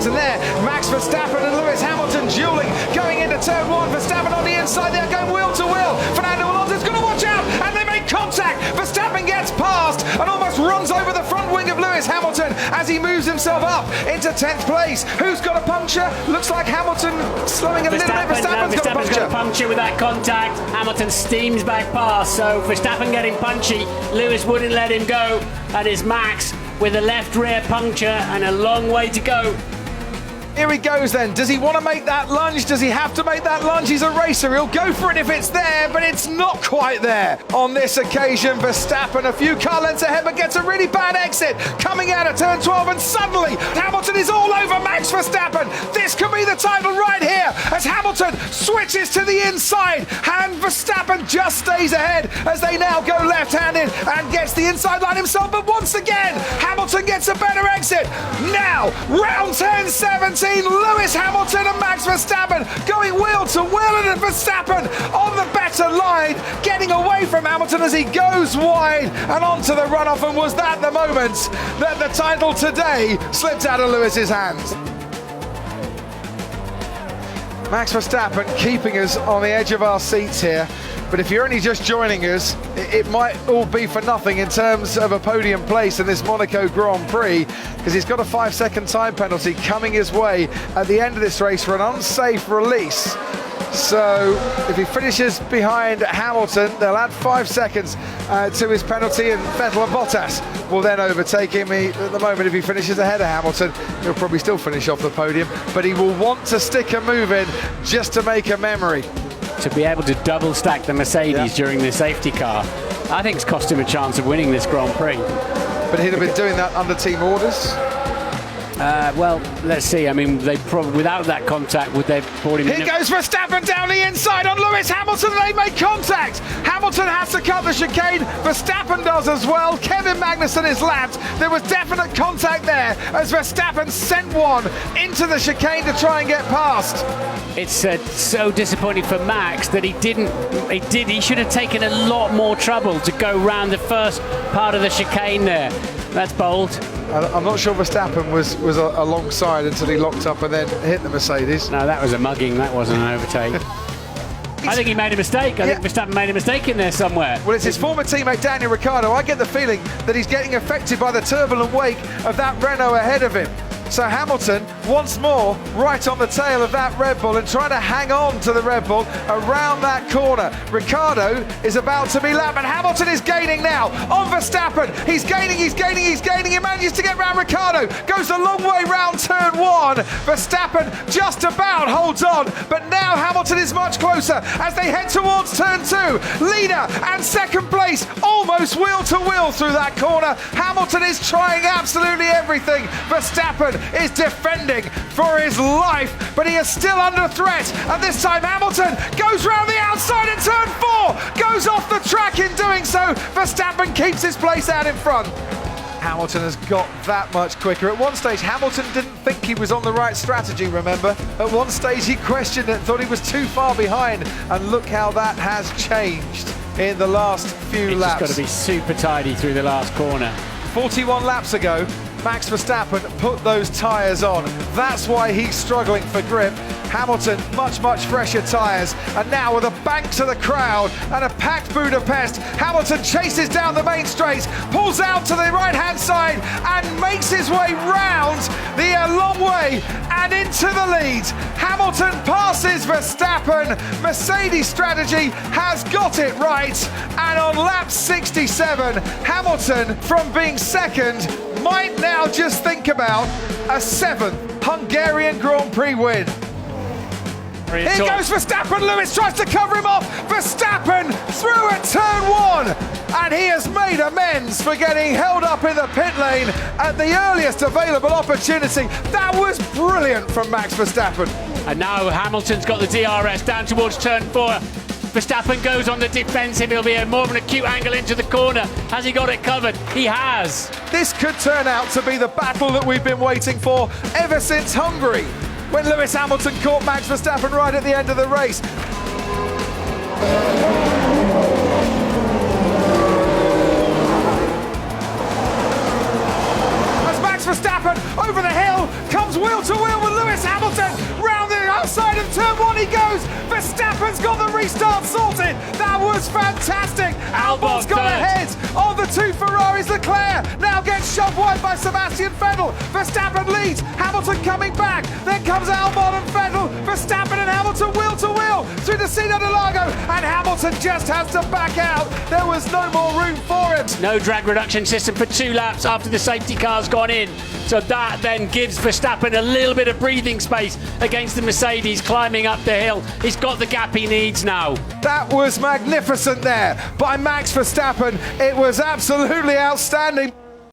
And there, Max Verstappen and Lewis Hamilton dueling, going into turn one. Verstappen on the inside, they're going wheel to wheel. Fernando Alonso's going to watch out, and they make contact. Verstappen gets past and almost runs over the front wing of Lewis Hamilton as he moves himself up into 10th place. Who's got a puncture? Looks like Hamilton slowing a little bit. Verstappen's got a puncture with that contact. Hamilton steams back past, so Verstappen getting punchy. Lewis wouldn't let him go, and it's Max with a left rear puncture and a long way to go. Here he goes then. Does he want to make that lunge? Does he have to make that lunge? He's a racer. He'll go for it if it's there, but it's not quite there. On this occasion, Verstappen a few car lengths ahead, but gets a really bad exit coming out of turn 12, and suddenly Hamilton is all over Max Verstappen. This could be the title right here as Hamilton switches to the inside, and Verstappen just stays ahead as they now go left-handed and gets the inside line himself, but once again, Hamilton gets a better exit. Now, round turn 17, Lewis Hamilton and Max Verstappen going wheel to wheel, and Verstappen on the better line, getting away from Hamilton as he goes wide and onto the runoff. And was that the moment that the title today slipped out of Lewis's hands? Max Verstappen keeping us on the edge of our seats here. But if you're only just joining us, it might all be for nothing in terms of a podium place in this Monaco Grand Prix, because he's got a 5-second time penalty coming his way at the end of this race for an unsafe release. So if he finishes behind Hamilton, they'll add 5 seconds to his penalty, and Vettel and Bottas will then overtake him. At the moment, if he finishes ahead of Hamilton, he'll probably still finish off the podium, but he will want to stick a move in just to make a memory. To be able to double stack the Mercedes during the safety car, I think it's cost him a chance of winning this Grand Prix. But he'd have been doing that under team orders? Well, let's see. I mean, they probably, without that contact, would they have brought him in? Here goes Verstappen down the inside on Lewis Hamilton. They make contact. Hamilton has to cut the chicane. Verstappen does as well. Kevin Magnussen is lapped. There was definite contact there as Verstappen sent one into the chicane to try and get past. It's so disappointing for Max that he should have taken a lot more trouble to go round the first part of the chicane there. That's bold. I'm not sure Verstappen was alongside until he locked up and then hit the Mercedes. No, that was a mugging. That wasn't an overtake. I think he made a mistake. I think Verstappen made a mistake in there somewhere. Well, it's his former teammate Daniel Ricciardo. I get the feeling that he's getting affected by the turbulent wake of that Renault ahead of him. So Hamilton, once more, right on the tail of that Red Bull and trying to hang on to the Red Bull around that corner. Ricciardo is about to be lapped, and Hamilton is gaining now on Verstappen. He's gaining. He manages to get round Ricciardo. Goes a long way round turn one. Verstappen just about holds on, but now Hamilton is much closer as they head towards turn two. Leader and second place almost wheel to wheel through that corner. Hamilton is trying absolutely everything. Verstappen is defending for his life, but he is still under threat, and this time Hamilton goes round the outside in turn four, goes off the track in doing so. Verstappen keeps his place out in front. Hamilton has got that much quicker. At one stage, Hamilton didn't think he was on the right strategy, remember? At one stage, he questioned it, thought he was too far behind, and look how that has changed in the last few laps. He's just got to be super tidy through the last corner. 41 laps ago, Max Verstappen put those tyres on. That's why he's struggling for grip. Hamilton, much fresher tyres, and now with a bank to the crowd and a packed Budapest, Hamilton chases down the main straight, pulls out to the right-hand side and makes his way round the long way and into the lead. Hamilton passes Verstappen. Mercedes strategy has got it right, and on lap 67, Hamilton, from being second, might now just think about a 7th Hungarian Grand Prix win. Here goes Verstappen. Lewis tries to cover him off. Verstappen through at turn one, and he has made amends for getting held up in the pit lane at the earliest available opportunity. That was brilliant from Max Verstappen. And now Hamilton's got the DRS down towards turn four. Verstappen goes on the defensive. He'll be more of an acute angle into the corner. Has he got it covered? He has. This could turn out to be the battle that we've been waiting for ever since Hungary, when Lewis Hamilton caught Max Verstappen right at the end of the race. As Max Verstappen over the hill, comes wheel to wheel with Lewis Hamilton. Round the outside of turn 1 he goes. Verstappen's got the restart sorted. That was fantastic. Albon's got ahead of the two Ferraris. Leclerc now gets shoved wide by Sebastian Vettel. Verstappen leads. Hamilton coming back. Then comes Albon and Vettel. Verstappen and Hamilton wheel to wheel through the Cina de Lago. And Hamilton just has to back out. There was no more room for him. No drag reduction system for 2 laps after the safety car's gone in. So that then gives Verstappen a little bit of breathing space against the Mercedes climbing up the hill. He's got the gap he needs now. That was magnificent there by Max Verstappen. It was absolutely outstanding.